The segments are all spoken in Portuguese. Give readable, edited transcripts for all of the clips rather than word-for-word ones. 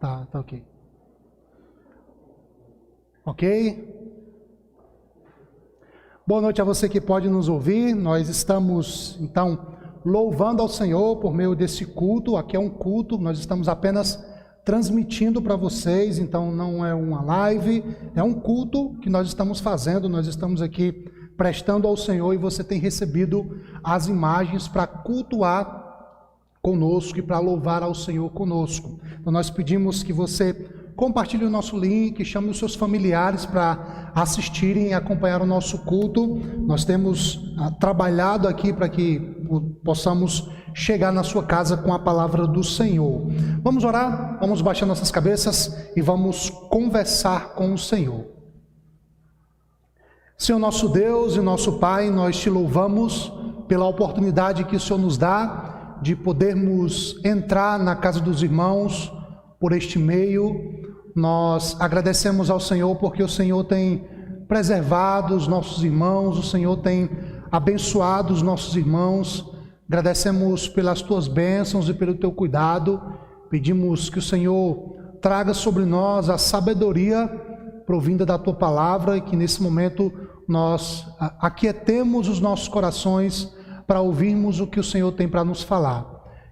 Tá ok. Ok? Boa noite a você que pode nos ouvir. Nós estamos, então, louvando ao Senhor por meio desse culto. Aqui é um culto, nós estamos apenas transmitindo para vocês, então não é uma live, é um culto que nós estamos fazendo, nós estamos aqui prestando ao Senhor e você tem recebido as imagens para cultuar conosco e para louvar ao Senhor conosco. Então nós pedimos que você compartilhe o nosso link, chame os seus familiares para assistirem e acompanhar o nosso culto. Nós temos trabalhado aqui para que possamos chegar na sua casa com a palavra do Senhor. Vamos orar, vamos baixar nossas cabeças e vamos conversar com o Senhor. Senhor nosso Deus e nosso Pai, nós te louvamos pela oportunidade que o Senhor nos dá de podermos entrar na casa dos irmãos por este meio. Nós agradecemos ao Senhor porque o Senhor tem preservado os nossos irmãos, o Senhor tem abençoado os nossos irmãos. Agradecemos pelas tuas bênçãos e pelo teu cuidado. Pedimos que o Senhor traga sobre nós a sabedoria provinda da tua palavra e que nesse momento nós aquietemos os nossos corações para ouvirmos o que o Senhor tem para nos falar.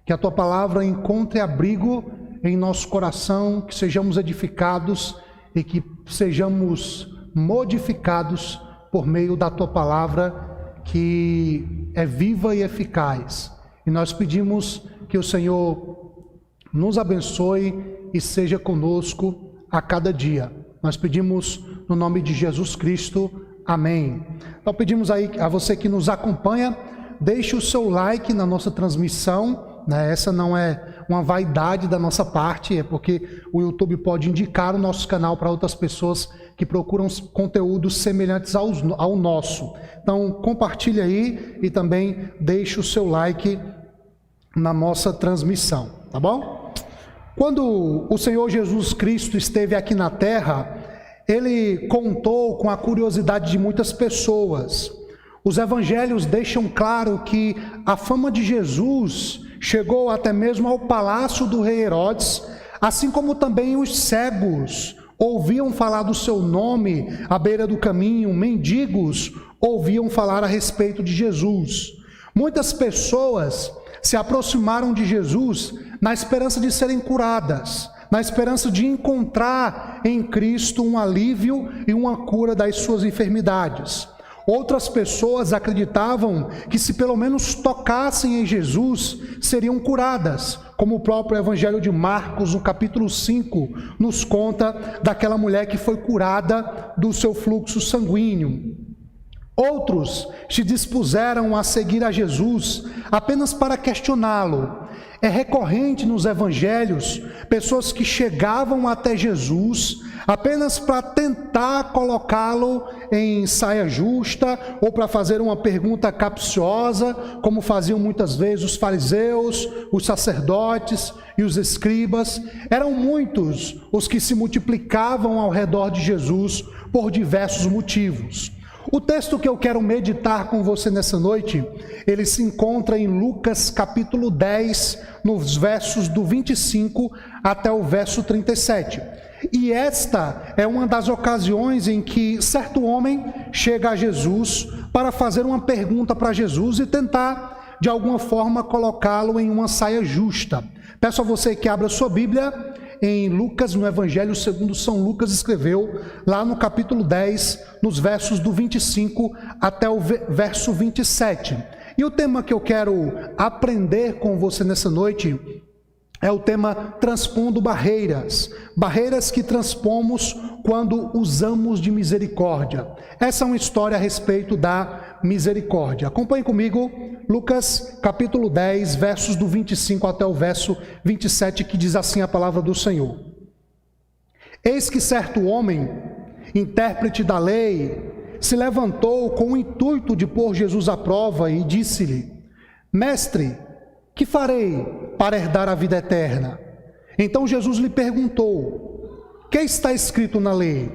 Que a tua palavra encontre abrigo em nosso coração, que sejamos edificados e que sejamos modificados por meio da tua palavra, que é viva e eficaz. E nós pedimos que o Senhor nos abençoe e seja conosco a cada dia. Nós pedimos no nome de Jesus Cristo. Amém. Então pedimos aí a você que nos acompanha, deixe o seu like na nossa transmissão, né? Essa não é uma vaidade da nossa parte, é porque o YouTube pode indicar o nosso canal para outras pessoas que procuram conteúdos semelhantes ao nosso. Então compartilhe aí e também deixe o seu like na nossa transmissão, tá bom? Quando o Senhor Jesus Cristo esteve aqui na terra, Ele contou com a curiosidade de muitas pessoas. Os evangelhos deixam claro que a fama de Jesus chegou até mesmo ao palácio do rei Herodes, assim como também os cegos ouviam falar do seu nome à beira do caminho, mendigos ouviam falar a respeito de Jesus. Muitas pessoas se aproximaram de Jesus na esperança de serem curadas, na esperança de encontrar em Cristo um alívio e uma cura das suas enfermidades. Outras pessoas acreditavam que se pelo menos tocassem em Jesus, seriam curadas, como o próprio Evangelho de Marcos, no capítulo 5, nos conta daquela mulher que foi curada do seu fluxo sanguíneo. Outros se dispuseram a seguir a Jesus apenas para questioná-lo. É recorrente nos evangelhos pessoas que chegavam até Jesus apenas para tentar colocá-lo em saia justa ou para fazer uma pergunta capciosa, como faziam muitas vezes os fariseus, os sacerdotes e os escribas. Eram muitos os que se multiplicavam ao redor de Jesus por diversos motivos. O texto que eu quero meditar com você nessa noite, ele se encontra em Lucas capítulo 10, nos versos do 25 até o verso 37. E esta é uma das ocasiões em que certo homem chega a Jesus para fazer uma pergunta para Jesus e tentar, de alguma forma, colocá-lo em uma saia justa. Peço a você que abra sua Bíblia em Lucas, no Evangelho segundo São Lucas escreveu, lá no capítulo 10, nos versos do 25 até o verso 27. E o tema que eu quero aprender com você nessa noite é o tema transpondo barreiras. Barreiras que transpomos quando usamos de misericórdia. Essa é uma história a respeito da misericórdia. Acompanhe comigo Lucas capítulo 10, versos do 25 até o verso 27, que diz assim a palavra do Senhor. Eis que certo homem, intérprete da lei, se levantou com o intuito de pôr Jesus à prova e disse-lhe: Mestre, que farei para herdar a vida eterna? Então Jesus lhe perguntou: que está escrito na lei?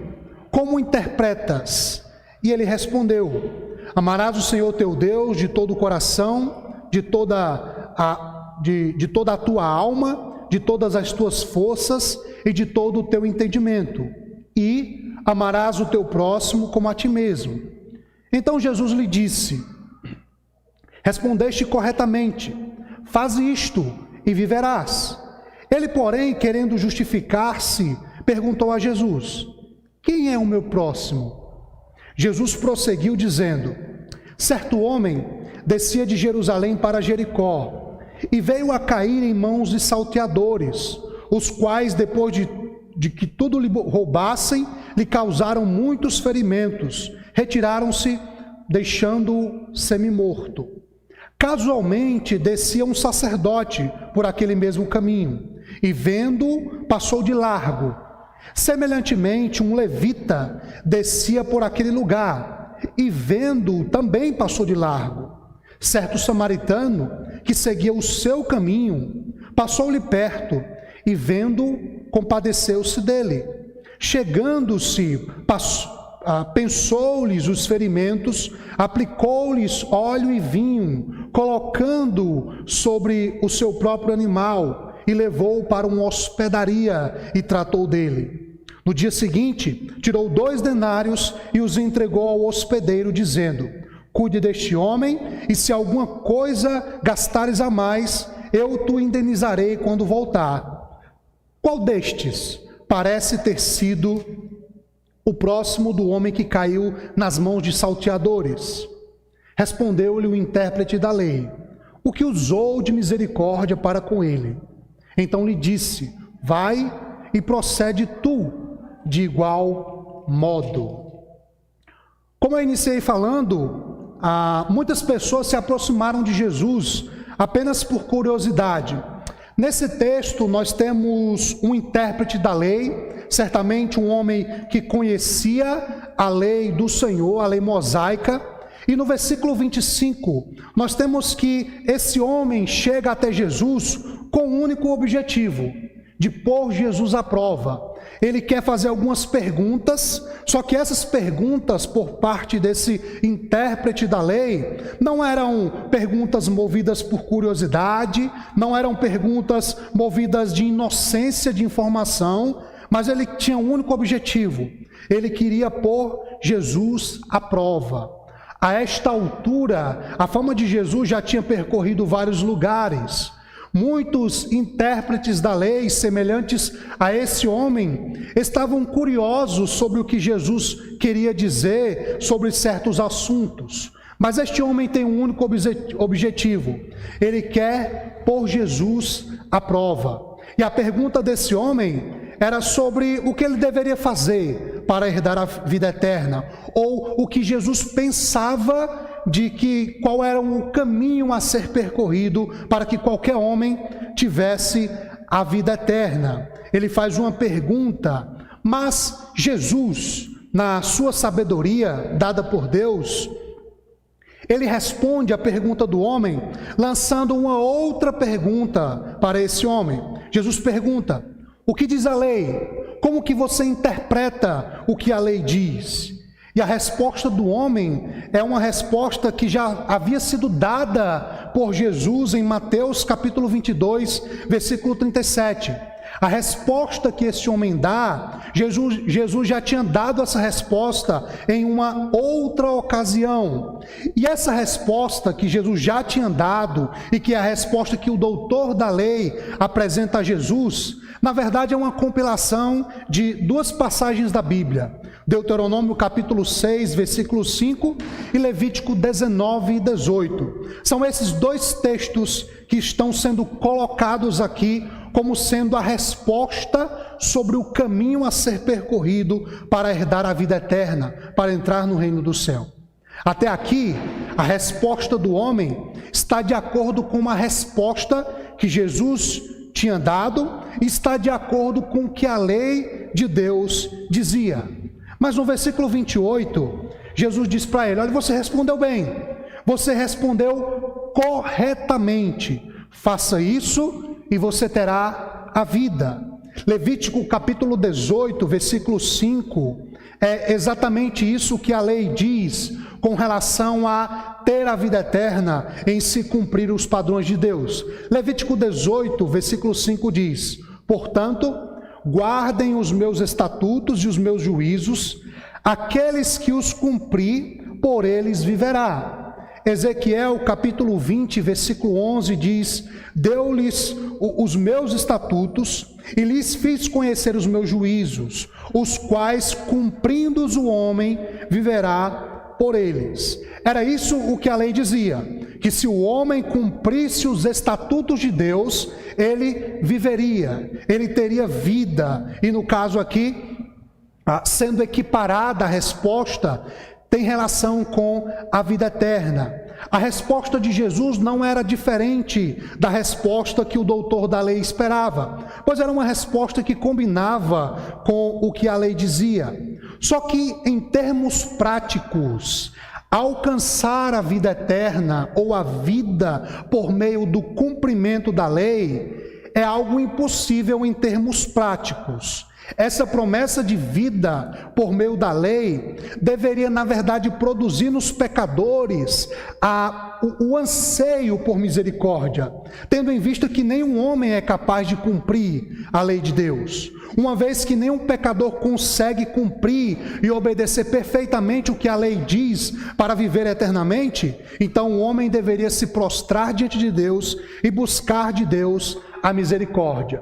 Como interpretas? E ele respondeu: amarás o Senhor teu Deus de todo o coração, de toda a tua alma, de todas as tuas forças e de todo o teu entendimento, e amarás o teu próximo como a ti mesmo. Então Jesus lhe disse: respondeste corretamente, faze isto e viverás. Ele, porém, querendo justificar-se, perguntou a Jesus: quem é o meu próximo? Jesus prosseguiu dizendo: certo homem descia de Jerusalém para Jericó e veio a cair em mãos de salteadores, os quais, depois de que tudo lhe roubassem, lhe causaram muitos ferimentos, retiraram-se, deixando-o semi-morto. Casualmente descia um sacerdote por aquele mesmo caminho, e vendo-o, passou de largo. Semelhantemente, um levita descia por aquele lugar, e vendo-o, também passou de largo. Certo samaritano, que seguia o seu caminho, passou-lhe perto, e vendo-o, compadeceu-se dele. Chegando-se, pensou-lhes os ferimentos, aplicou-lhes óleo e vinho, colocando-o sobre o seu próprio animal, e levou-o para uma hospedaria e tratou dele. No dia seguinte, tirou 2 denários e os entregou ao hospedeiro, dizendo: cuide deste homem, e se alguma coisa gastares a mais, eu te indenizarei quando voltar. Qual destes parece ter sido o próximo do homem que caiu nas mãos de salteadores? Respondeu-lhe o intérprete da lei: o que usou de misericórdia para com ele. Então lhe disse: vai e procede tu de igual modo. Como eu iniciei falando, muitas pessoas se aproximaram de Jesus apenas por curiosidade. Nesse texto nós temos um intérprete da lei, certamente um homem que conhecia a lei do Senhor, a lei mosaica. E no versículo 25, nós temos que esse homem chega até Jesus com um único objetivo: de pôr Jesus à prova. Ele quer fazer algumas perguntas, só que essas perguntas por parte desse intérprete da lei não eram perguntas movidas por curiosidade, não eram perguntas movidas de inocência de informação, mas ele tinha um único objetivo: ele queria pôr Jesus à prova. A esta altura, a fama de Jesus já tinha percorrido vários lugares. Muitos intérpretes da lei, semelhantes a esse homem, estavam curiosos sobre o que Jesus queria dizer sobre certos assuntos. Mas este homem tem um único objetivo: ele quer pôr Jesus à prova. E a pergunta desse homem era sobre o que ele deveria fazer para herdar a vida eterna, ou o que Jesus pensava qual era o caminho a ser percorrido para que qualquer homem tivesse a vida eterna. Ele faz uma pergunta, mas Jesus, na sua sabedoria dada por Deus, ele responde à pergunta do homem, lançando uma outra pergunta para esse homem. Jesus pergunta: o que diz a lei? Como que você interpreta o que a lei diz? E a resposta do homem é uma resposta que já havia sido dada por Jesus em Mateus capítulo 22, versículo 37. A resposta que esse homem dá, Jesus já tinha dado essa resposta em uma outra ocasião. E essa resposta que Jesus já tinha dado, e que é a resposta que o doutor da lei apresenta a Jesus, na verdade é uma compilação de 2 passagens da Bíblia: Deuteronômio capítulo 6, versículo 5 e Levítico 19 e 18. São esses 2 textos que estão sendo colocados aqui como sendo a resposta sobre o caminho a ser percorrido para herdar a vida eterna, para entrar no reino do céu. Até aqui, a resposta do homem está de acordo com uma resposta que Jesus tinha dado, e está de acordo com o que a lei de Deus dizia. Mas no versículo 28, Jesus diz para ele: olha, você respondeu bem, você respondeu corretamente, faça isso e você terá a vida. Levítico capítulo 18, versículo 5, é exatamente isso que a lei diz com relação a ter a vida eterna em se cumprir os padrões de Deus. Levítico 18, versículo 5 diz: portanto, guardem os meus estatutos e os meus juízos, aqueles que os cumprir, por eles viverá. Ezequiel capítulo 20, versículo 11 diz: deu-lhes os meus estatutos e lhes fiz conhecer os meus juízos, os quais, cumprindo-os o homem, viverá por eles. Era isso o que a lei dizia, que se o homem cumprisse os estatutos de Deus, ele viveria, ele teria vida. E no caso aqui, sendo equiparada a resposta, tem relação com a vida eterna. A resposta de Jesus não era diferente da resposta que o doutor da lei esperava, pois era uma resposta que combinava com o que a lei dizia. Só que, em termos práticos, alcançar a vida eterna ou a vida por meio do cumprimento da lei é algo impossível em termos práticos. Essa promessa de vida por meio da lei deveria, na verdade, produzir nos pecadores o anseio por misericórdia, tendo em vista que nenhum homem é capaz de cumprir a lei de Deus. Uma vez que nenhum pecador consegue cumprir e obedecer perfeitamente o que a lei diz para viver eternamente, então o homem deveria se prostrar diante de Deus e buscar de Deus a misericórdia.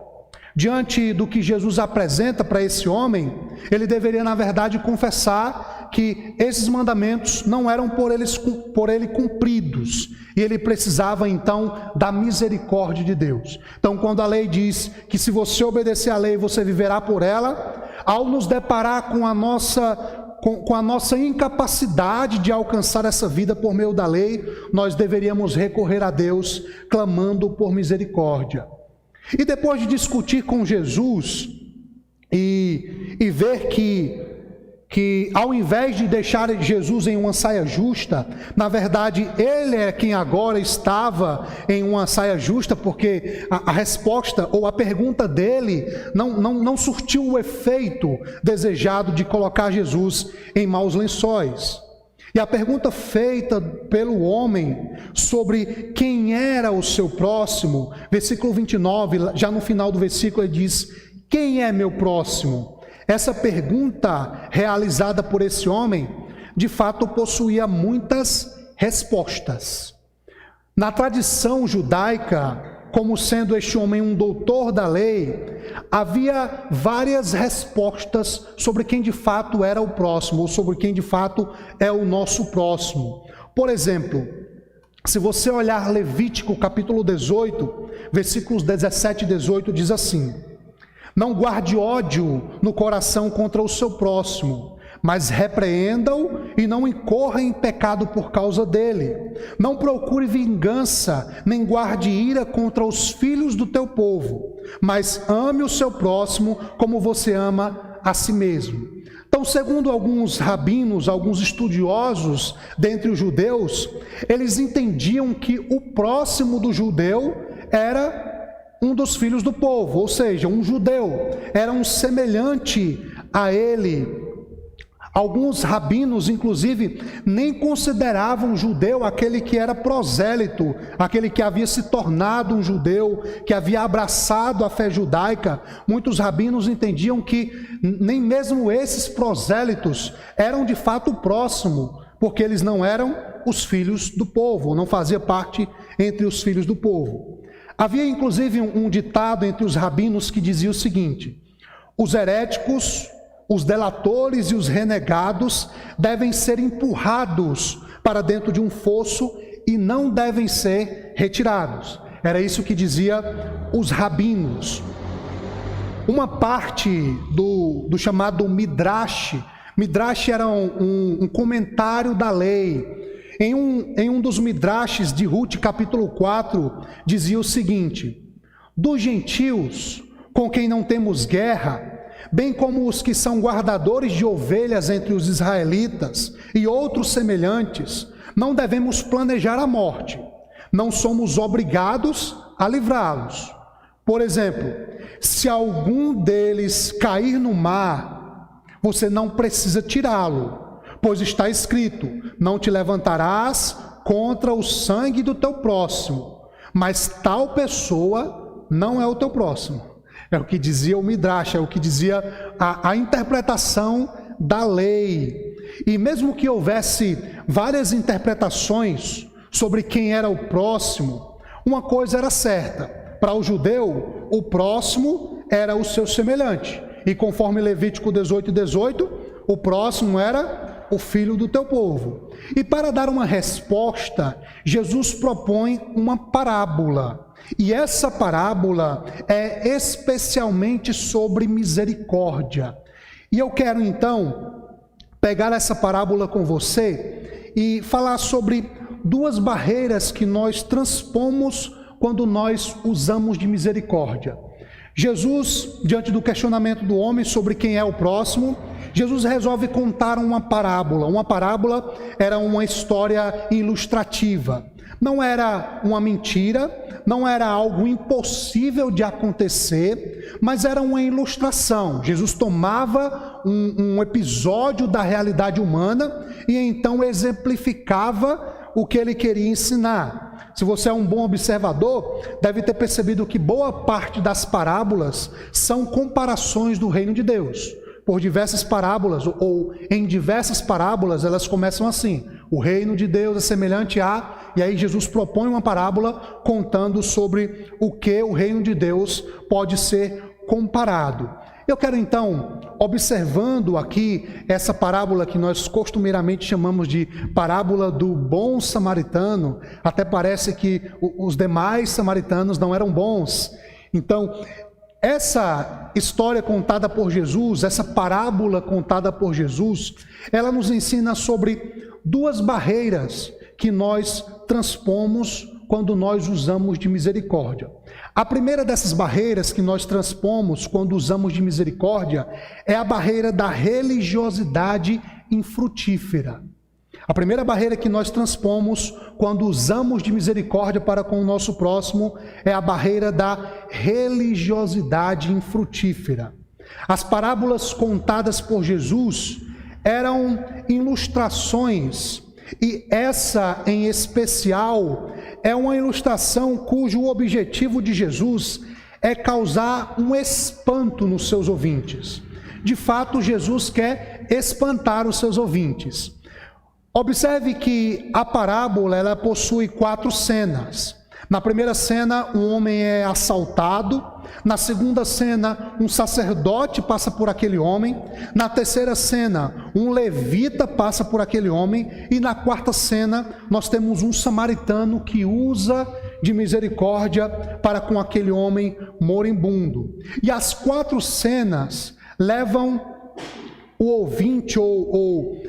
Diante do que Jesus apresenta para esse homem, ele deveria, na verdade, confessar que esses mandamentos não eram por ele cumpridos, e ele precisava, então, da misericórdia de Deus. Então, quando a lei diz que se você obedecer à lei, você viverá por ela, ao nos deparar com a nossa incapacidade de alcançar essa vida por meio da lei, nós deveríamos recorrer a Deus, clamando por misericórdia. E depois de discutir com Jesus e ver que ao invés de deixar Jesus em uma saia justa, na verdade ele é quem agora estava em uma saia justa, porque a resposta ou a pergunta dele não surtiu o efeito desejado de colocar Jesus em maus lençóis. E a pergunta feita pelo homem sobre quem era o seu próximo, versículo 29, já no final do versículo ele diz: quem é meu próximo? Essa pergunta realizada por esse homem, de fato possuía muitas respostas. Na tradição judaica, como sendo este homem um doutor da lei, havia várias respostas sobre quem de fato era o próximo, ou sobre quem de fato é o nosso próximo. Por exemplo, se você olhar Levítico capítulo 18, versículos 17 e 18, diz assim: não guarde ódio no coração contra o seu próximo, mas repreenda-o e não incorra em pecado por causa dele. Não procure vingança, nem guarde ira contra os filhos do teu povo, mas ame o seu próximo como você ama a si mesmo. Então, segundo alguns rabinos, alguns estudiosos dentre os judeus, eles entendiam que o próximo do judeu era um dos filhos do povo, ou seja, um judeu, era um semelhante a ele. Alguns rabinos, inclusive, nem consideravam judeu aquele que era prosélito, aquele que havia se tornado um judeu, que havia abraçado a fé judaica. Muitos rabinos entendiam que nem mesmo esses prosélitos eram de fato o próximo, porque eles não eram os filhos do povo, não faziam parte entre os filhos do povo. Havia inclusive um ditado entre os rabinos que dizia o seguinte: os heréticos, os delatores e os renegados devem ser empurrados para dentro de um fosso e não devem ser retirados. Era isso que dizia os rabinos. Uma parte do chamado Midrash, Midrash era um comentário da lei. Em um dos Midrashes de Ruth, capítulo 4, dizia o seguinte: dos gentios com quem não temos guerra, bem como os que são guardadores de ovelhas entre os israelitas e outros semelhantes, não devemos planejar a morte, não somos obrigados a livrá-los. Por exemplo, se algum deles cair no mar, você não precisa tirá-lo, pois está escrito: não te levantarás contra o sangue do teu próximo, mas tal pessoa não é o teu próximo. É o que dizia o Midrash, é o que dizia a interpretação da lei. E mesmo que houvesse várias interpretações sobre quem era o próximo, uma coisa era certa: para o judeu, o próximo era o seu semelhante. E conforme Levítico 18:18, o próximo era o filho do teu povo. E para dar uma resposta, Jesus propõe uma parábola. E essa parábola é especialmente sobre misericórdia. E eu quero então pegar essa parábola com você e falar sobre duas barreiras que nós transpomos quando nós usamos de misericórdia. Jesus, diante do questionamento do homem sobre quem é o próximo, Jesus resolve contar uma parábola. Uma parábola era uma história ilustrativa. Não era uma mentira, não era algo impossível de acontecer, mas era uma ilustração. Jesus tomava um episódio da realidade humana e então exemplificava o que ele queria ensinar. Se você é um bom observador, deve ter percebido que boa parte das parábolas são comparações do reino de Deus. Por diversas parábolas, ou em diversas parábolas, elas começam assim: o reino de Deus é semelhante a... E aí Jesus propõe uma parábola contando sobre o que o reino de Deus pode ser comparado. Eu quero então, observando aqui essa parábola que nós costumeiramente chamamos de parábola do bom samaritano, até parece que os demais samaritanos não eram bons. Então, essa história contada por Jesus, essa parábola contada por Jesus, ela nos ensina sobre duas barreiras que nós transpomos quando nós usamos de misericórdia. A primeira dessas barreiras que nós transpomos quando usamos de misericórdia é a barreira da religiosidade infrutífera. A primeira barreira que nós transpomos quando usamos de misericórdia para com o nosso próximo é a barreira da religiosidade infrutífera. As parábolas contadas por Jesus eram ilustrações, e essa em especial é uma ilustração cujo objetivo de Jesus é causar um espanto nos seus ouvintes. De fato, Jesus quer espantar os seus ouvintes. Observe que a parábola ela possui 4 cenas. Na primeira cena, um homem é assaltado. Na segunda cena, um sacerdote passa por aquele homem. Na terceira cena, um levita passa por aquele homem. E na quarta cena, nós temos um samaritano que usa de misericórdia para com aquele homem moribundo. E as 4 cenas levam o ouvinte, ou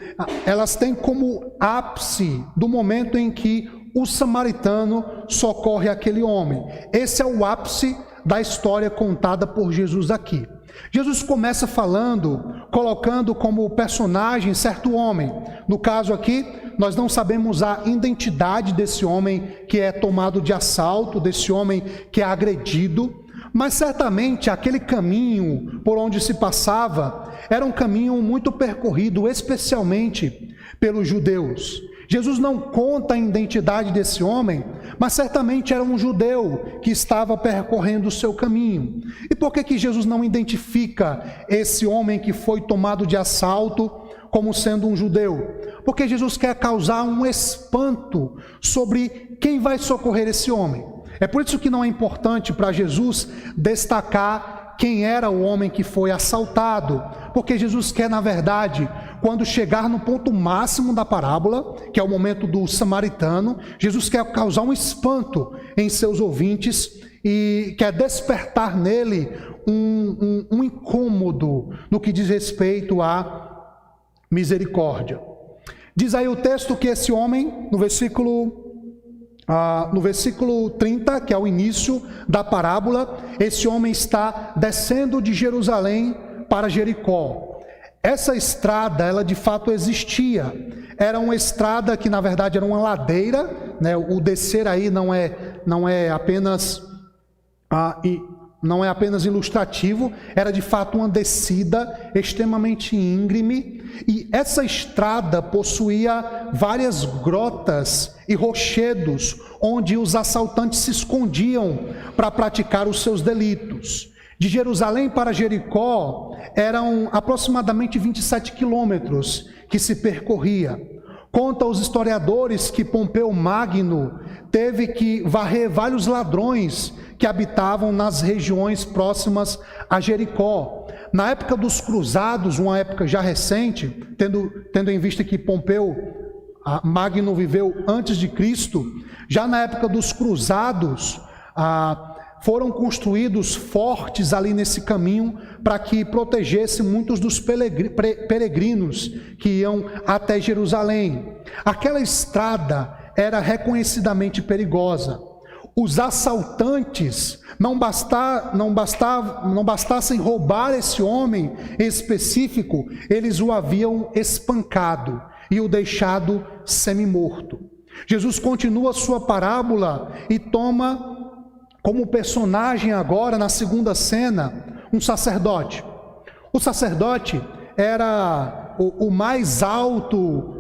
elas têm como ápice do momento em que o samaritano socorre aquele homem. Esse é o ápice da história contada por Jesus aqui. Jesus começa falando, colocando como personagem certo homem. No caso aqui, nós não sabemos a identidade desse homem que é tomado de assalto, desse homem que é agredido, mas certamente aquele caminho por onde se passava era um caminho muito percorrido, especialmente pelos judeus. Jesus não conta a identidade desse homem, mas certamente era um judeu que estava percorrendo o seu caminho. E por que Jesus não identifica esse homem que foi tomado de assalto como sendo um judeu? Porque Jesus quer causar um espanto sobre quem vai socorrer esse homem. É por isso que não é importante para Jesus destacar quem era o homem que foi assaltado, porque Jesus quer, na verdade, quando chegar no ponto máximo da parábola, que é o momento do samaritano, Jesus quer causar um espanto em seus ouvintes e quer despertar nele um incômodo no que diz respeito à misericórdia. Diz aí o texto que esse homem, no versículo 30, que é o início da parábola, esse homem está descendo de Jerusalém para Jericó. Essa estrada, ela de fato existia. Era uma estrada que na verdade era uma ladeira, né? O descer aí não é apenas ilustrativo, era de fato uma descida extremamente íngreme, e essa estrada possuía várias grotas e rochedos onde os assaltantes se escondiam para praticar os seus delitos. De Jerusalém para Jericó eram aproximadamente 27 quilômetros que se percorria. Conta os historiadores que Pompeu Magno teve que varrer vários ladrões que habitavam nas regiões próximas a Jericó. Na época dos cruzados, uma época já recente, tendo em vista que Pompeu Magno viveu antes de Cristo, já na época dos cruzados, foram construídos fortes ali nesse caminho para que protegesse muitos dos peregrinos que iam até Jerusalém. Aquela estrada era reconhecidamente perigosa. Os assaltantes não bastassem roubar esse homem em específico, eles o haviam espancado e o deixado semi-morto. Jesus continua sua parábola e toma como personagem agora, na segunda cena, um sacerdote. O sacerdote era o mais alto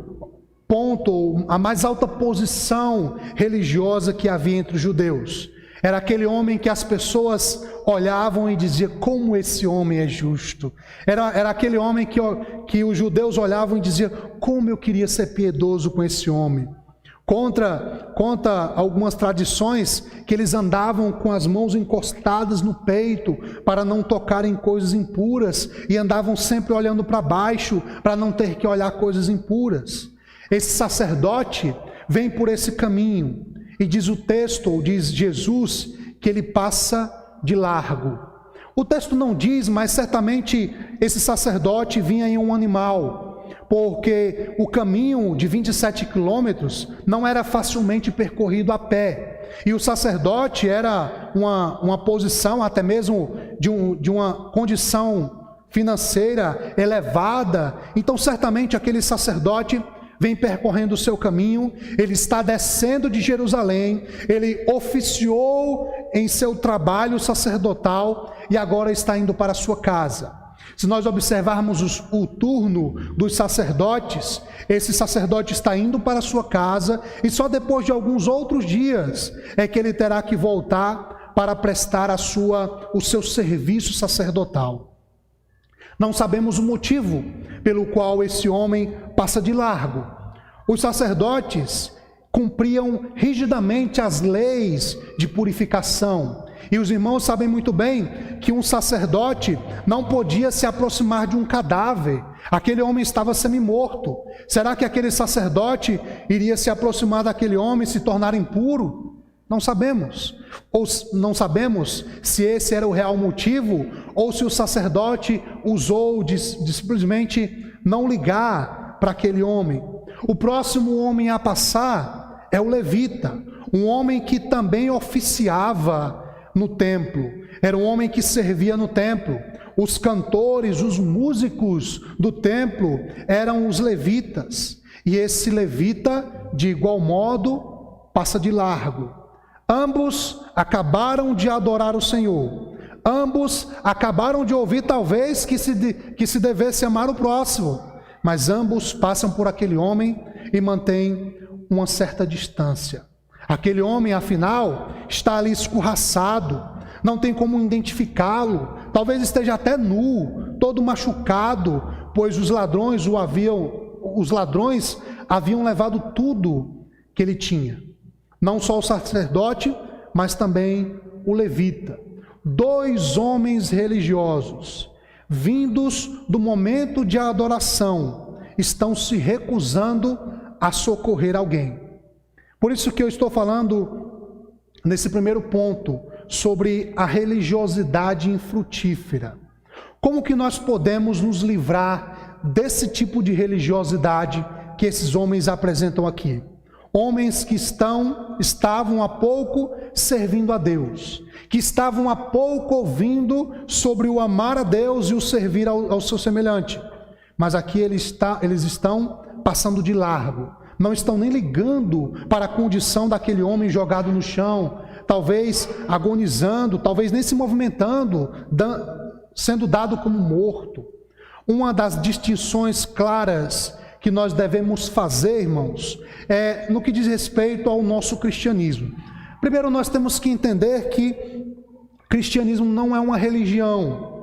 ponto, a mais alta posição religiosa que havia entre os judeus. Era aquele homem que as pessoas olhavam e diziam, como esse homem é justo. Era aquele homem que os judeus olhavam e diziam, como eu queria ser piedoso com esse homem. Conta algumas tradições que eles andavam com as mãos encostadas no peito para não tocarem coisas impuras e andavam sempre olhando para baixo para não ter que olhar coisas impuras. Esse sacerdote vem por esse caminho e diz o texto, ou diz Jesus, que ele passa de largo. O texto não diz, mas certamente esse sacerdote vinha em um animal, porque o caminho de 27 quilômetros não era facilmente percorrido a pé. E o sacerdote era uma posição, até mesmo de uma condição financeira elevada. Então, certamente, aquele sacerdote vem percorrendo o seu caminho, ele está descendo de Jerusalém, ele oficiou em seu trabalho sacerdotal e agora está indo para a sua casa. Se nós observarmos o turno dos sacerdotes, esse sacerdote está indo para a sua casa e só depois de alguns outros dias é que ele terá que voltar para prestar o seu serviço sacerdotal. Não sabemos o motivo pelo qual esse homem passa de largo. Os sacerdotes cumpriam rigidamente as leis de purificação. E os irmãos sabem muito bem que um sacerdote não podia se aproximar de um cadáver. Aquele homem estava semi-morto. Será que aquele sacerdote iria se aproximar daquele homem e se tornar impuro? Não sabemos. Ou não sabemos se esse era o real motivo, ou se o sacerdote usou de simplesmente não ligar para aquele homem. O próximo homem a passar é o levita, um homem que também oficiava no templo. Era um homem que servia no templo. Os cantores, os músicos do templo eram os levitas. E esse levita, de igual modo, passa de largo. Ambos acabaram de adorar o Senhor. Ambos acabaram de ouvir, talvez, que se devesse amar o próximo. Mas ambos passam por aquele homem e mantêm uma certa distância. Aquele homem, afinal, está ali escorraçado, não tem como identificá-lo, talvez esteja até nu, todo machucado, pois os ladrões haviam levado tudo que ele tinha. Não só o sacerdote, mas também o levita. 2 homens religiosos, vindos do momento de adoração, estão se recusando a socorrer alguém. Por isso que eu estou falando, nesse primeiro ponto, sobre a religiosidade infrutífera. Como que nós podemos nos livrar desse tipo de religiosidade que esses homens apresentam aqui? Homens que estavam há pouco servindo a Deus, que estavam há pouco ouvindo sobre o amar a Deus e o servir ao seu semelhante. Mas aqui eles estão passando de largo. Não estão nem ligando para a condição daquele homem jogado no chão, talvez agonizando, talvez nem se movimentando, sendo dado como morto. Uma das distinções claras que nós devemos fazer, irmãos, é no que diz respeito ao nosso cristianismo. Primeiro, nós temos que entender que Cristianismo não é uma religião.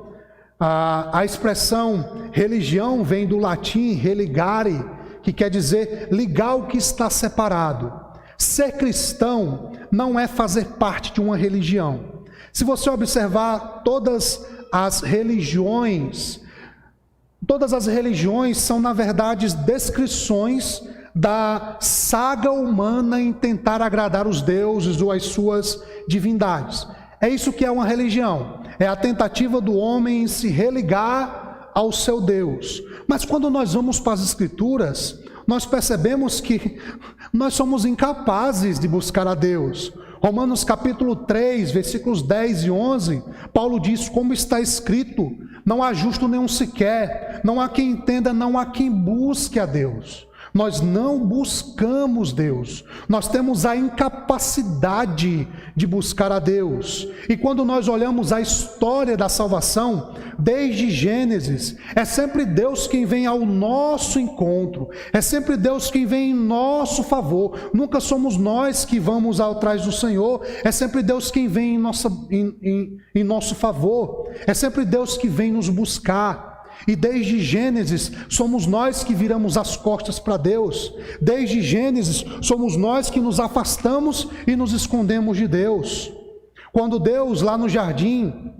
A expressão religião vem do latim religare, que quer dizer ligar o que está separado. Ser cristão não é fazer parte de uma religião. Se você observar todas as religiões são, na verdade, descrições da saga humana em tentar agradar os deuses ou as suas divindades. É isso que é uma religião. É a tentativa do homem em se religar ao seu Deus. Mas quando nós vamos para as Escrituras, nós percebemos que nós somos incapazes de buscar a Deus. Romanos capítulo 3, versículos 10 e 11, Paulo diz, como está escrito, não há justo nenhum sequer, não há quem entenda, não há quem busque a Deus. Nós não buscamos Deus, nós temos a incapacidade de buscar a Deus. E quando nós olhamos a história da salvação, desde Gênesis, é sempre Deus quem vem ao nosso encontro, é sempre Deus quem vem em nosso favor. Nunca somos nós que vamos atrás do Senhor, é sempre Deus quem vem em nosso favor, é sempre Deus que vem nos buscar. E desde Gênesis, somos nós que viramos as costas para Deus. Desde Gênesis, somos nós que nos afastamos e nos escondemos de Deus. Quando Deus, lá no jardim,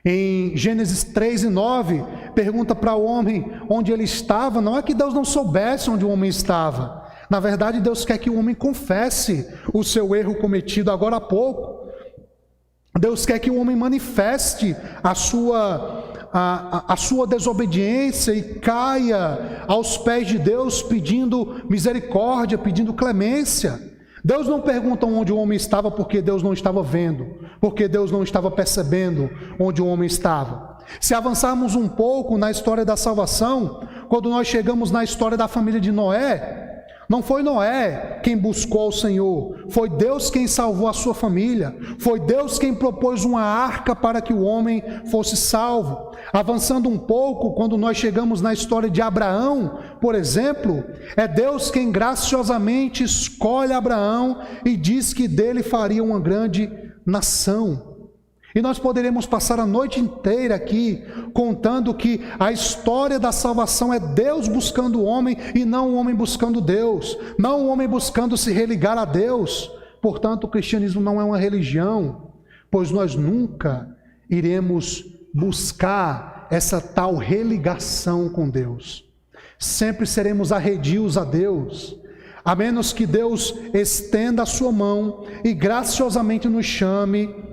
em Gênesis 3 e 9, pergunta para o homem onde ele estava, não é que Deus não soubesse onde o homem estava. Na verdade, Deus quer que o homem confesse o seu erro cometido agora há pouco. Deus quer que o homem manifeste a sua desobediência e caia aos pés de Deus pedindo misericórdia, pedindo clemência. Deus não pergunta onde o homem estava porque Deus não estava vendo, porque Deus não estava percebendo onde o homem estava. Se avançarmos um pouco na história da salvação, quando nós chegamos na história da família de Noé, não foi Noé quem buscou ao Senhor, foi Deus quem salvou a sua família, foi Deus quem propôs uma arca para que o homem fosse salvo. Avançando um pouco, quando nós chegamos na história de Abraão, por exemplo, é Deus quem graciosamente escolhe Abraão e diz que dele faria uma grande nação. E nós poderíamos passar a noite inteira aqui contando que a história da salvação é Deus buscando o homem e não o homem buscando Deus, não o homem buscando se religar a Deus. Portanto, o cristianismo não é uma religião, pois nós nunca iremos buscar essa tal religação com Deus. Sempre seremos arredios a Deus, a menos que Deus estenda a sua mão e graciosamente nos chame.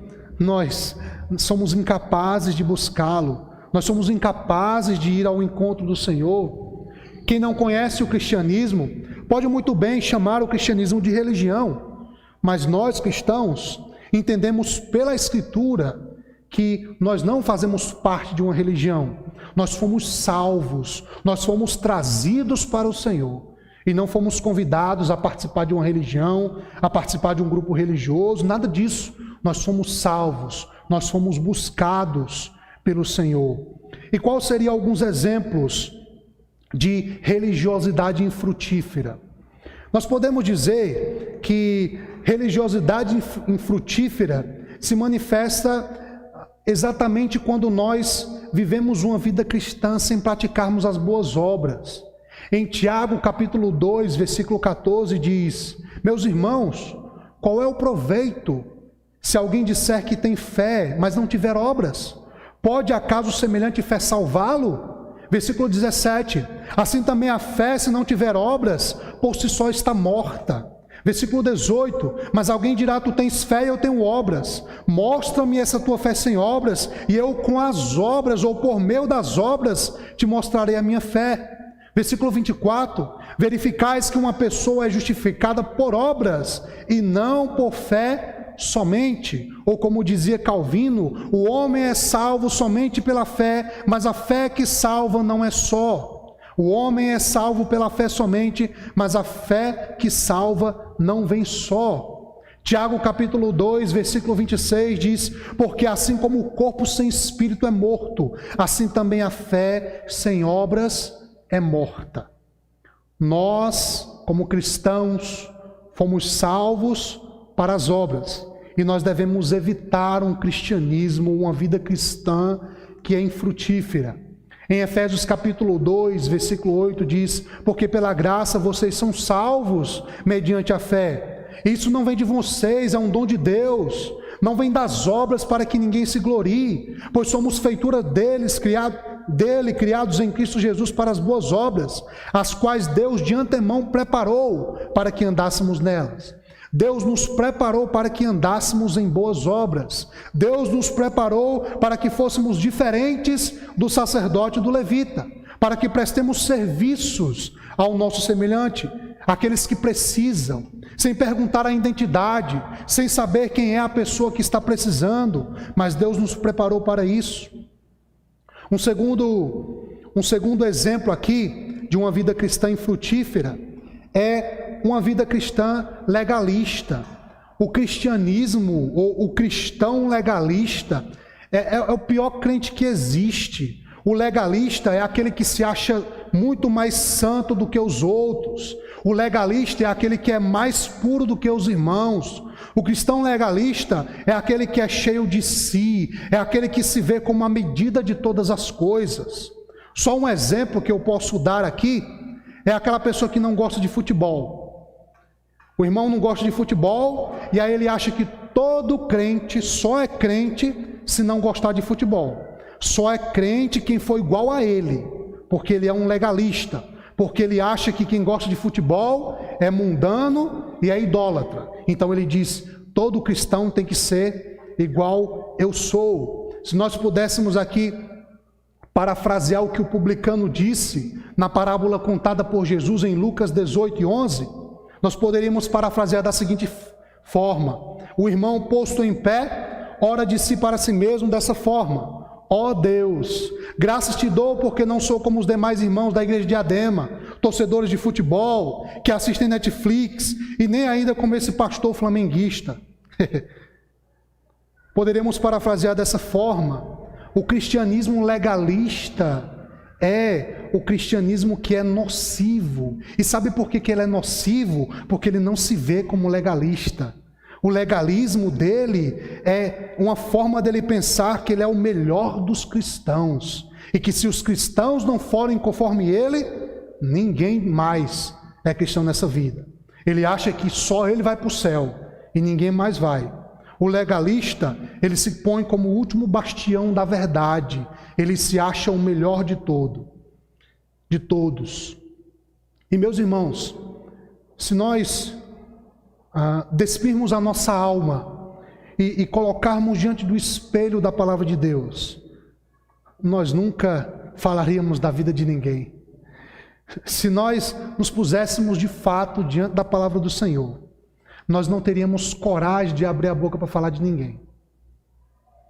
Nós somos incapazes de buscá-lo, nós somos incapazes de ir ao encontro do Senhor. Quem não conhece o cristianismo pode muito bem chamar o cristianismo de religião, mas nós cristãos entendemos pela Escritura que nós não fazemos parte de uma religião, nós fomos salvos, nós fomos trazidos para o Senhor e não fomos convidados a participar de uma religião, a participar de um grupo religioso, nada disso. Nós fomos salvos, nós fomos buscados pelo Senhor. E quais seriam alguns exemplos de religiosidade infrutífera? Nós podemos dizer que religiosidade infrutífera se manifesta exatamente quando nós vivemos uma vida cristã sem praticarmos as boas obras. Em Tiago capítulo 2, versículo 14 diz: meus irmãos, qual é o proveito se alguém disser que tem fé, mas não tiver obras? Pode acaso semelhante fé salvá-lo? Versículo 17, assim também a fé, se não tiver obras, por si só está morta. Versículo 18, mas alguém dirá, tu tens fé e eu tenho obras. Mostra-me essa tua fé sem obras, e eu com as obras, ou por meio das obras, te mostrarei a minha fé. Versículo 24, verificais que uma pessoa é justificada por obras, e não por fé somente. Ou como dizia Calvino, o homem é salvo somente pela fé, mas a fé que salva não é só. O homem é salvo pela fé somente, mas a fé que salva não vem só. Tiago capítulo 2, versículo 26 diz: porque assim como o corpo sem espírito é morto, assim também a fé sem obras é morta. Nós, como cristãos, fomos salvos para as obras. e nós devemos evitar um cristianismo, uma vida cristã que é infrutífera. Em Efésios capítulo 2, versículo 8 diz: porque pela graça vocês são salvos mediante a fé. Isso não vem de vocês, é um dom de Deus. Não vem das obras para que ninguém se glorie, pois somos feitura dele, criados em Cristo Jesus para as boas obras, as quais Deus de antemão preparou para que andássemos nelas. Deus nos preparou para que andássemos em boas obras. Deus nos preparou para que fôssemos diferentes do sacerdote e do levita, para que prestemos serviços ao nosso semelhante, aqueles que precisam, sem perguntar a identidade, sem saber quem é a pessoa que está precisando, mas Deus nos preparou para isso. Um segundo exemplo aqui de uma vida cristã infrutífera é uma vida cristã legalista. O cristianismo, ou o cristão legalista, é o pior crente que existe. O legalista é aquele que se acha muito mais santo do que os outros. O legalista é aquele que é mais puro do que os irmãos. O cristão legalista é aquele que é cheio de si, é aquele que se vê como a medida de todas as coisas. Só um exemplo que eu posso dar aqui é aquela pessoa que não gosta de futebol. O irmão não gosta de futebol e aí ele acha que todo crente só é crente se não gostar de futebol. Só é crente quem for igual a ele, porque ele é um legalista, porque ele acha que quem gosta de futebol é mundano e é idólatra. Então ele diz: todo cristão tem que ser igual eu sou. Se nós pudéssemos aqui parafrasear o que o publicano disse na parábola contada por Jesus em Lucas 18:11, nós poderíamos parafrasear da seguinte forma: o irmão posto em pé ora de si para si mesmo dessa forma: ó Deus, graças te dou porque não sou como os demais irmãos da igreja de Diadema, torcedores de futebol, que assistem Netflix, e nem ainda como esse pastor flamenguista. Poderíamos parafrasear dessa forma: o cristianismo legalista é o cristianismo que é nocivo. E sabe por que ele é nocivo? Porque ele não se vê como legalista. O legalismo dele é uma forma dele pensar que ele é o melhor dos cristãos, e que se os cristãos não forem conforme ele, ninguém mais é cristão nessa vida. Ele acha que só ele vai para o céu e ninguém mais vai. O legalista, ele se põe como o último bastião da verdade. Ele se acha o melhor de todos. E meus irmãos, se nós despirmos a nossa alma e colocarmos diante do espelho da palavra de Deus, nós nunca falaríamos da vida de ninguém. Se nós nos puséssemos de fato diante da palavra do Senhor, nós não teríamos coragem de abrir a boca para falar de ninguém.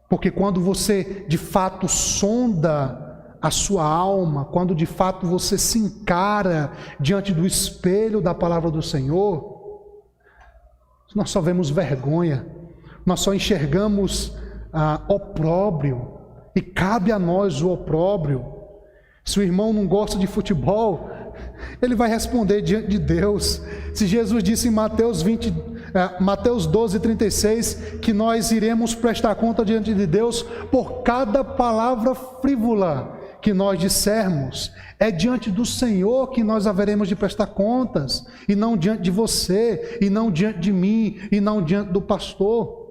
Porque quando você de fato sonda a sua alma, quando de fato você se encara diante do espelho da palavra do Senhor, nós só vemos vergonha, nós só enxergamos opróbrio, e cabe a nós o opróbrio. Se o irmão não gosta de futebol, ele vai responder diante de Deus. Se Jesus disse em Mateus 12:36 que nós iremos prestar conta diante de Deus por cada palavra frívola que nós dissermos, é diante do Senhor que nós haveremos de prestar contas, e não diante de você, e não diante de mim, e não diante do pastor.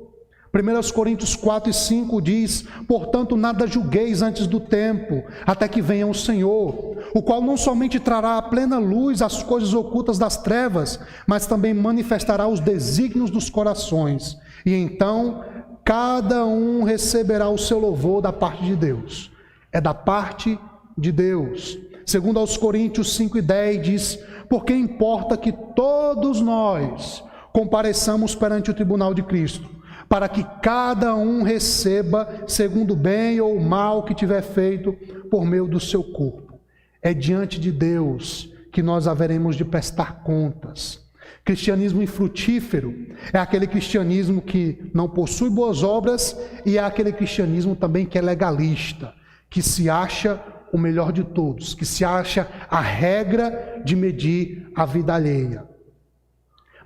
1 Coríntios 4:5 diz: portanto nada julgueis antes do tempo, até que venha o Senhor, o qual não somente trará à plena luz as coisas ocultas das trevas, mas também manifestará os desígnios dos corações, e então cada um receberá o seu louvor da parte de Deus. É da parte de Deus. Segundo aos Coríntios 5:10 diz: porque importa que todos nós compareçamos perante o tribunal de Cristo, para que cada um receba segundo o bem ou o mal que tiver feito por meio do seu corpo. É diante de Deus que nós haveremos de prestar contas. Cristianismo infrutífero é aquele cristianismo que não possui boas obras, e é aquele cristianismo também que é legalista, que se acha o melhor de todos, que se acha a regra de medir a vida alheia.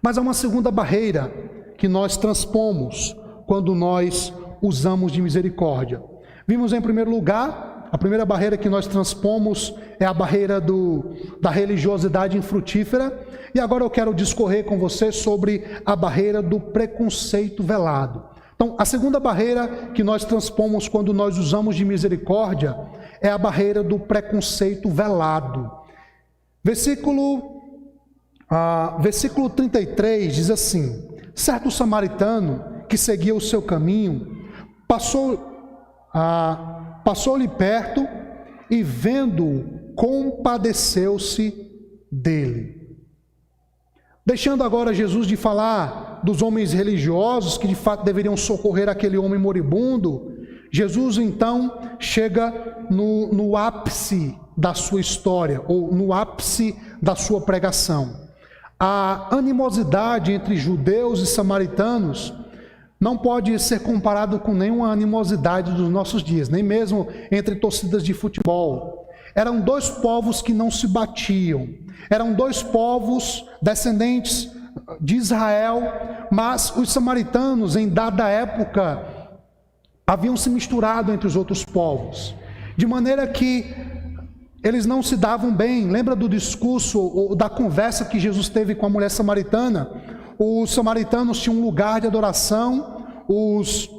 Mas há uma segunda barreira que nós transpomos quando nós usamos de misericórdia. Vimos em primeiro lugar, a primeira barreira que nós transpomos é a barreira da religiosidade infrutífera, e agora eu quero discorrer com você sobre a barreira do preconceito velado. Então, a segunda barreira que nós transpomos quando nós usamos de misericórdia é a barreira do preconceito velado. Versículo 33 diz assim: certo samaritano que seguia o seu caminho, passou-lhe perto e, vendo-o, compadeceu-se dele. Deixando agora Jesus de falar dos homens religiosos que de fato deveriam socorrer aquele homem moribundo, Jesus então chega no ápice da sua história, ou no ápice da sua pregação. A animosidade entre judeus e samaritanos não pode ser comparado com nenhuma animosidade dos nossos dias, nem mesmo entre torcidas de futebol. Eram dois povos que não se batiam, eram dois povos descendentes de Israel, mas os samaritanos, em dada época, haviam se misturado entre os outros povos, de maneira que eles não se davam bem. Lembra do discurso ou da conversa que Jesus teve com a mulher samaritana? Os samaritanos tinham um lugar de adoração, os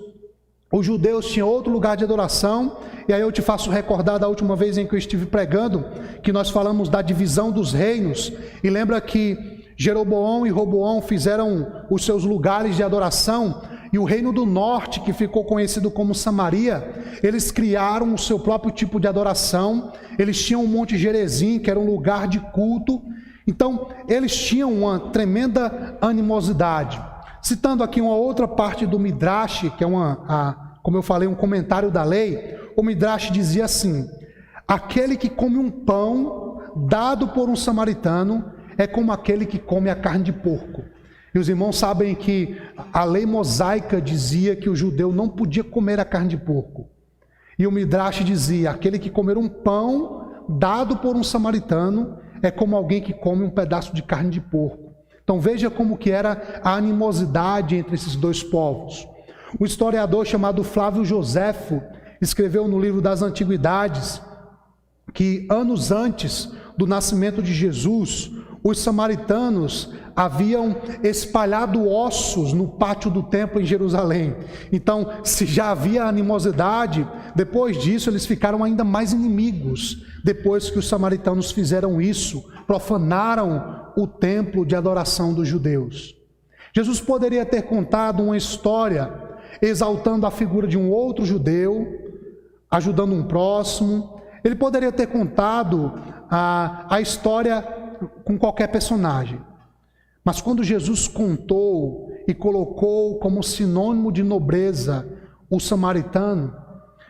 judeus tinham outro lugar de adoração. E aí eu te faço recordar da última vez em que eu estive pregando, que nós falamos da divisão dos reinos, e lembra que Jeroboão e Roboão fizeram os seus lugares de adoração, e o reino do norte, que ficou conhecido como Samaria, eles criaram o seu próprio tipo de adoração. Eles tinham o Monte Gerizim, que era um lugar de culto. Então, eles tinham uma tremenda animosidade. Citando aqui uma outra parte do Midrash, que é como eu falei, um comentário da lei, o Midrash dizia assim: aquele que come um pão dado por um samaritano é como aquele que come a carne de porco. E os irmãos sabem que a lei mosaica dizia que o judeu não podia comer a carne de porco. E o Midrash dizia: aquele que comer um pão dado por um samaritano é como alguém que come um pedaço de carne de porco. Então veja como que era a animosidade entre esses dois povos. O historiador chamado Flávio Joséfo escreveu no livro das Antiguidades que anos antes do nascimento de Jesus, os samaritanos haviam espalhado ossos no pátio do templo em Jerusalém. Então, se já havia animosidade, depois disso eles ficaram ainda mais inimigos. Depois que os samaritanos fizeram isso, profanaram o templo de adoração dos judeus. Jesus poderia ter contado uma história exaltando a figura de um outro judeu, ajudando um próximo. Ele poderia ter contado a história com qualquer personagem. Mas quando Jesus contou e colocou como sinônimo de nobreza o samaritano,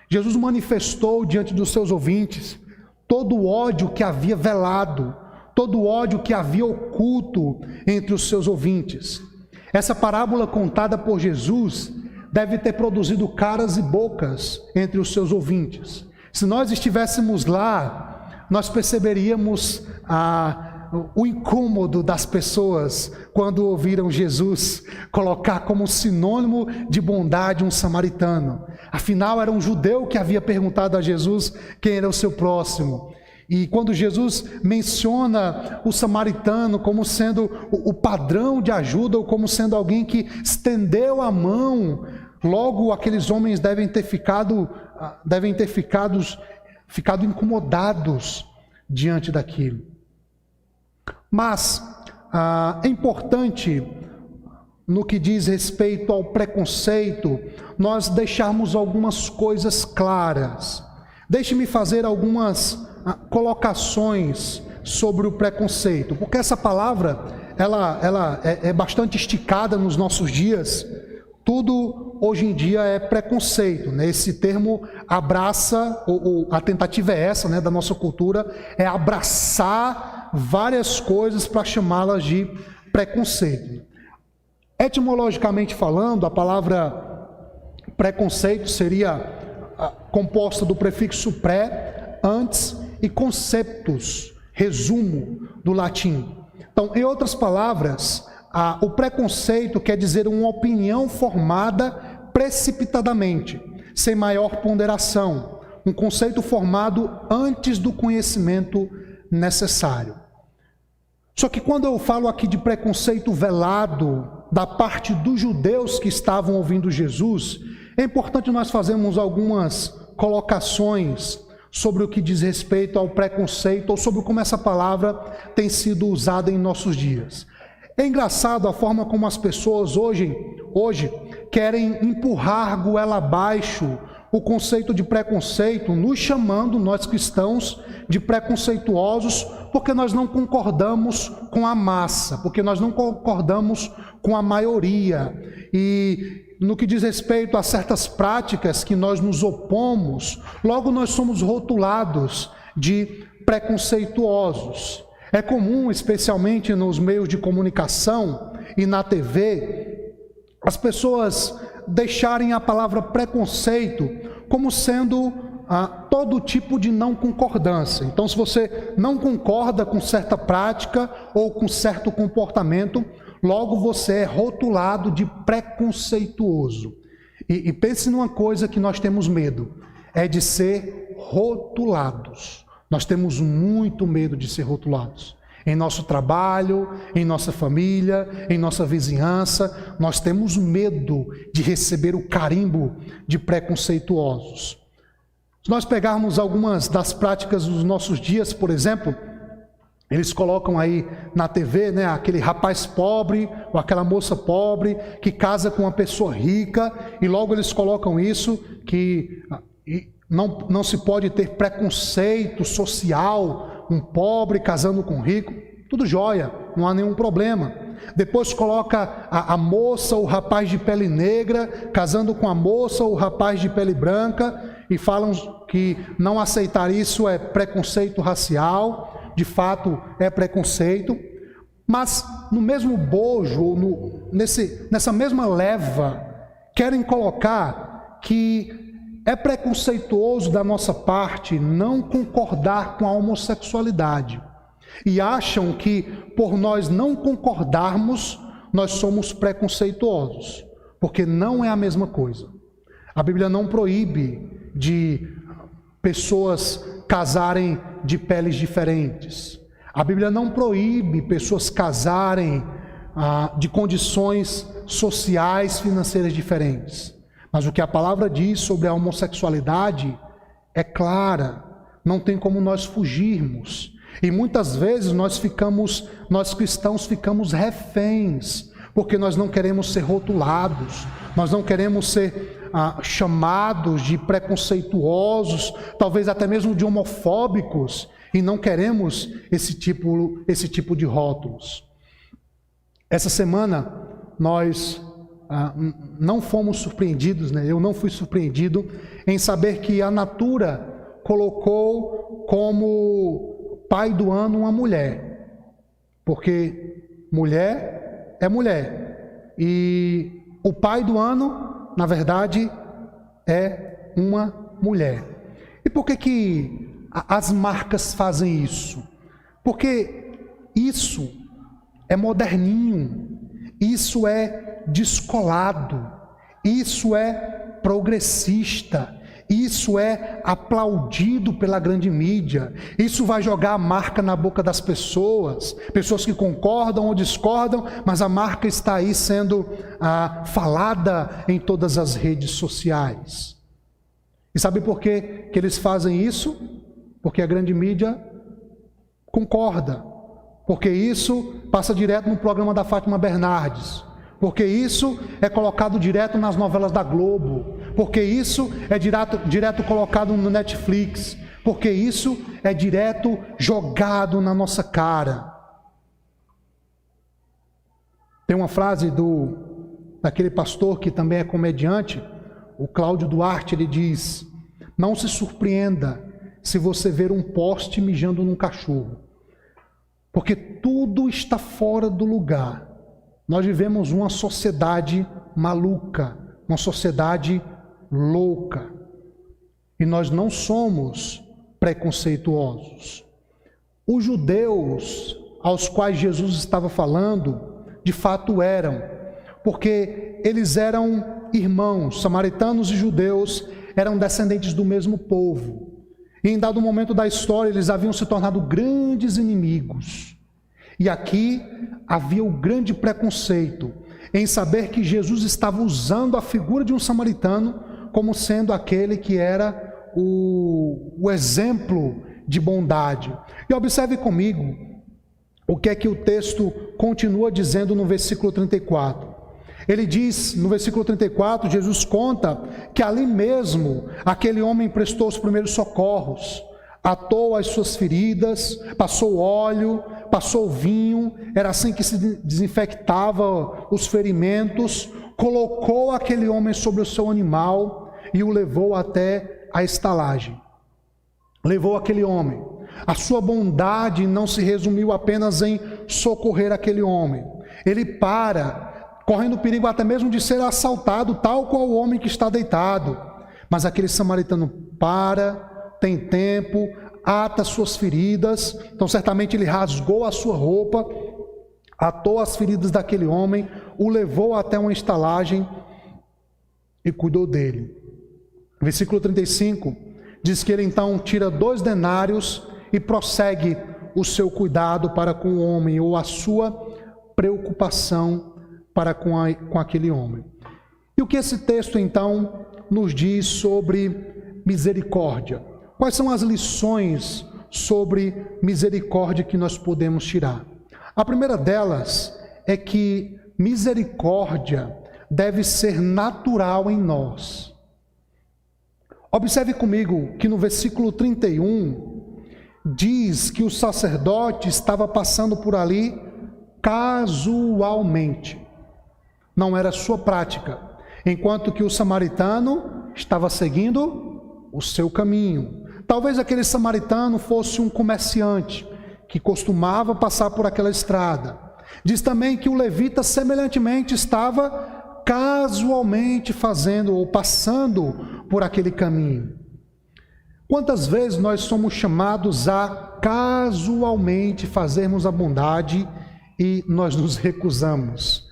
Jesus manifestou diante dos seus ouvintes todo o ódio que havia velado, todo o ódio que havia oculto entre os seus ouvintes. Essa parábola contada por Jesus deve ter produzido caras e bocas entre os seus ouvintes. Se nós estivéssemos lá, nós perceberíamos o incômodo das pessoas quando ouviram Jesus colocar como sinônimo de bondade um samaritano. Afinal, era um judeu que havia perguntado a Jesus quem era o seu próximo. E quando Jesus menciona o samaritano como sendo o padrão de ajuda, ou como sendo alguém que estendeu a mão, logo aqueles homens devem ter ficado incomodados diante daquilo. Mas é importante, no que diz respeito ao preconceito, nós deixarmos algumas coisas claras. Deixe-me fazer algumas colocações sobre o preconceito, porque essa palavra ela é bastante esticada nos nossos dias. Tudo hoje em dia é preconceito, né? Esse termo abraça, ou a tentativa é essa, né, da nossa cultura, é abraçar várias coisas para chamá-las de preconceito. Etimologicamente falando, a palavra preconceito seria composta do prefixo pré, antes, e conceptus, resumo do latim. Então, em outras palavras, o preconceito quer dizer uma opinião formada precipitadamente, sem maior ponderação, um conceito formado antes do conhecimento necessário. Só que quando eu falo aqui de preconceito velado da parte dos judeus que estavam ouvindo Jesus, é importante nós fazermos algumas colocações sobre o que diz respeito ao preconceito ou sobre como essa palavra tem sido usada em nossos dias. É engraçado a forma como as pessoas hoje querem empurrar goela abaixo o conceito de preconceito, nos chamando, nós cristãos, de preconceituosos, porque nós não concordamos com a massa, porque nós não concordamos com a maioria. E no que diz respeito a certas práticas que nós nos opomos, logo nós somos rotulados de preconceituosos. É comum, especialmente nos meios de comunicação e na TV, as pessoas deixarem a palavra preconceito como sendo todo tipo de não concordância. Então, se você não concorda com certa prática ou com certo comportamento, logo você é rotulado de preconceituoso. E pense numa coisa que nós temos medo, é de ser rotulados. Nós temos muito medo de ser rotulados. Em nosso trabalho, em nossa família, em nossa vizinhança, nós temos medo de receber o carimbo de preconceituosos. Se nós pegarmos algumas das práticas dos nossos dias, por exemplo, eles colocam aí na TV, né, aquele rapaz pobre ou aquela moça pobre que casa com uma pessoa rica, e logo eles colocam isso, que não se pode ter preconceito social, um pobre casando com um rico, tudo jóia, não há nenhum problema. Depois coloca a moça ou o rapaz de pele negra casando com a moça ou o rapaz de pele branca e falam que não aceitar isso é preconceito racial, de fato é preconceito, mas no mesmo bojo, nessa mesma leva, querem colocar que é preconceituoso da nossa parte não concordar com a homossexualidade. E acham que por nós não concordarmos, nós somos preconceituosos. Porque não é a mesma coisa. A Bíblia não proíbe de pessoas casarem de peles diferentes. A Bíblia não proíbe pessoas casarem de condições sociais, financeiras diferentes. Mas o que a palavra diz sobre a homossexualidade é clara, não tem como nós fugirmos. E muitas vezes nós cristãos ficamos reféns, porque nós não queremos ser rotulados, nós não queremos ser chamados de preconceituosos, talvez até mesmo de homofóbicos, e não queremos esse tipo de rótulos. Essa semana nós não fomos surpreendidos, né? Eu não fui surpreendido em saber que a Natura colocou como pai do ano uma mulher, porque mulher é mulher, e o pai do ano, na verdade, é uma mulher. E por que as marcas fazem isso? Porque isso é moderninho, isso é descolado, isso é progressista, isso é aplaudido pela grande mídia, isso vai jogar a marca na boca das pessoas que concordam ou discordam, mas a marca está aí sendo falada em todas as redes sociais. E sabe por que eles fazem isso? Porque a grande mídia concorda, porque isso passa direto no programa da Fátima Bernardes, porque isso é colocado direto nas novelas da Globo, porque isso é direto colocado no Netflix, porque isso é direto jogado na nossa cara. Tem uma frase daquele pastor que também é comediante, o Cláudio Duarte, ele diz: não se surpreenda se você ver um poste mijando num cachorro, porque tudo está fora do lugar. Nós vivemos uma sociedade maluca, uma sociedade louca. E nós não somos preconceituosos. Os judeus aos quais Jesus estava falando, de fato eram, porque eles eram irmãos, samaritanos e judeus eram descendentes do mesmo povo. E em dado momento da história, eles haviam se tornado grandes inimigos. E aqui havia o grande preconceito em saber que Jesus estava usando a figura de um samaritano como sendo aquele que era o exemplo de bondade. E observe comigo o que é que o texto continua dizendo no versículo 34. Ele diz, no versículo 34, Jesus conta que ali mesmo aquele homem prestou os primeiros socorros, atou as suas feridas, passou óleo, passou vinho, era assim que se desinfectava os ferimentos, colocou aquele homem sobre o seu animal e o levou até a estalagem. Levou aquele homem. A sua bondade não se resumiu apenas em socorrer aquele homem. Ele para, correndo perigo até mesmo de ser assaltado, tal qual o homem que está deitado. Mas aquele samaritano para, tem tempo, ata suas feridas. Então certamente ele rasgou a sua roupa, atou as feridas daquele homem, o levou até uma estalagem e cuidou dele. Versículo 35 diz que ele então tira 2 denários e prossegue o seu cuidado para com o homem, ou a sua preocupação para com aquele homem. E o que esse texto então nos diz sobre misericórdia? Quais são as lições sobre misericórdia que nós podemos tirar? A primeira delas é que misericórdia deve ser natural em nós. Observe comigo que no versículo 31 diz que o sacerdote estava passando por ali casualmente. Não era sua prática, enquanto que o samaritano estava seguindo o seu caminho. Talvez aquele samaritano fosse um comerciante que costumava passar por aquela estrada. Diz também que o levita semelhantemente estava casualmente fazendo ou passando por aquele caminho. Quantas vezes nós somos chamados a casualmente fazermos a bondade e nós nos recusamos?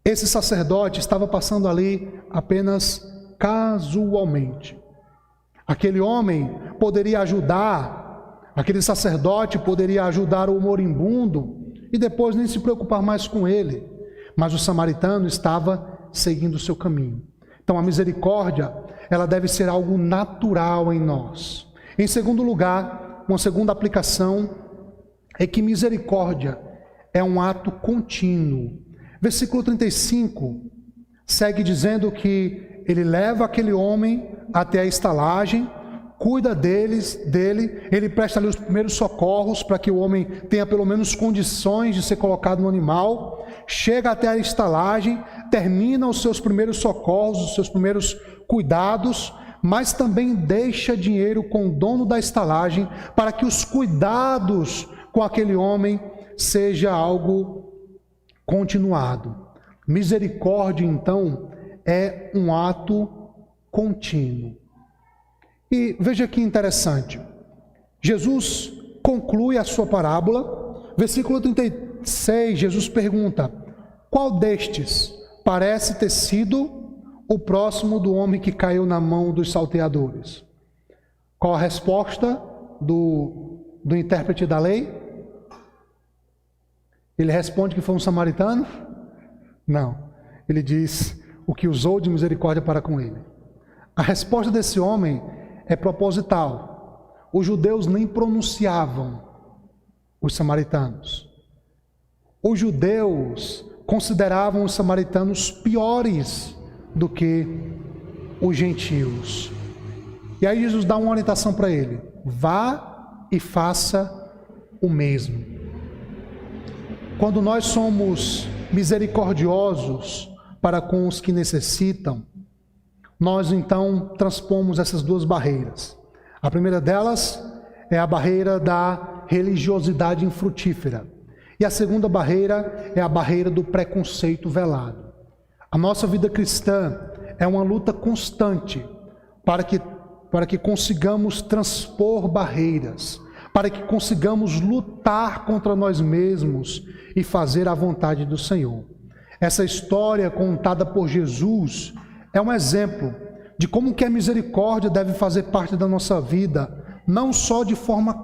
Esse sacerdote estava passando ali apenas casualmente. Aquele homem poderia ajudar, aquele sacerdote poderia ajudar o moribundo e depois nem se preocupar mais com ele. Mas o samaritano estava seguindo o seu caminho. Então a misericórdia, ela deve ser algo natural em nós. Em segundo lugar, uma segunda aplicação é que misericórdia é um ato contínuo. Versículo 35 segue dizendo que ele leva aquele homem até a estalagem, cuida dele, ele presta ali os primeiros socorros para que o homem tenha pelo menos condições de ser colocado no animal, chega até a estalagem, termina os seus primeiros socorros, os seus primeiros cuidados, mas também deixa dinheiro com o dono da estalagem para que os cuidados com aquele homem seja algo continuado. Misericórdia, então, é um ato contínuo. E veja que interessante, Jesus conclui a sua parábola, versículo 36, Jesus pergunta: qual destes parece ter sido o próximo do homem que caiu na mão dos salteadores? Qual a resposta do intérprete da lei? Ele responde que foi um samaritano? Não, ele diz o que usou de misericórdia para com ele. A resposta desse homem é proposital. Os judeus nem pronunciavam os samaritanos. Os judeus consideravam os samaritanos piores do que os gentios. E aí Jesus dá uma orientação para ele: vá e faça o mesmo. Quando nós somos misericordiosos para com os que necessitam, nós então transpomos essas 2 barreiras. A primeira delas é a barreira da religiosidade infrutífera. E a segunda barreira é a barreira do preconceito velado. A nossa vida cristã é uma luta constante para que consigamos transpor barreiras, para que consigamos lutar contra nós mesmos e fazer a vontade do Senhor. Essa história contada por Jesus é um exemplo de como que a misericórdia deve fazer parte da nossa vida, não só de forma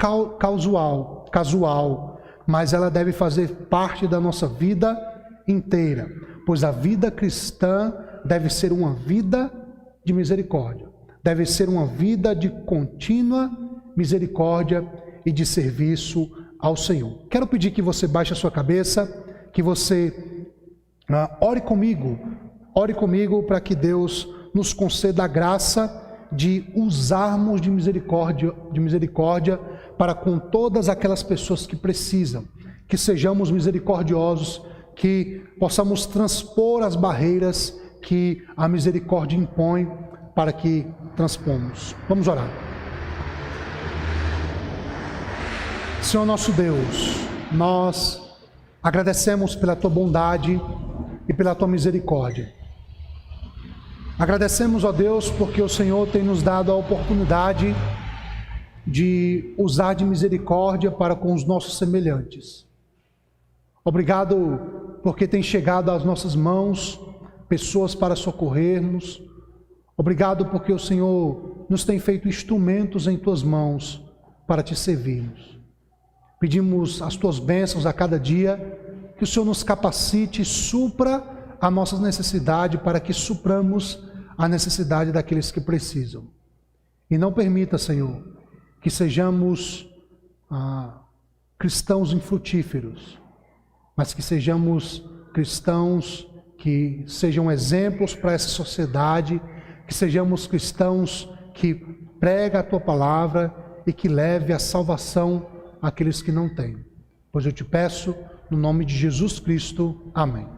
casual, mas ela deve fazer parte da nossa vida inteira, pois a vida cristã deve ser uma vida de misericórdia, deve ser uma vida de contínua misericórdia e de serviço ao Senhor. Quero pedir que você baixe a sua cabeça, que você ore comigo para que Deus nos conceda a graça de usarmos de misericórdia para com todas aquelas pessoas que precisam, que sejamos misericordiosos, que possamos transpor as barreiras que a misericórdia impõe para que transpomos. Vamos orar. Senhor nosso Deus, nós agradecemos pela Tua bondade e pela Tua misericórdia. Agradecemos, ó Deus, porque o Senhor tem nos dado a oportunidade de usar de misericórdia para com os nossos semelhantes. Obrigado porque tem chegado às nossas mãos pessoas para socorrermos. Obrigado porque o Senhor nos tem feito instrumentos em Tuas mãos para Te servirmos. Pedimos as Tuas bênçãos a cada dia, que o Senhor nos capacite e supra a nossa necessidade para que supramos a necessidade daqueles que precisam. E não permita, Senhor, que sejamos cristãos infrutíferos, mas que sejamos cristãos que sejam exemplos para essa sociedade, que sejamos cristãos que pregam a Tua palavra e que leve a salvação àqueles que não têm. Pois eu te peço, no nome de Jesus Cristo. Amém.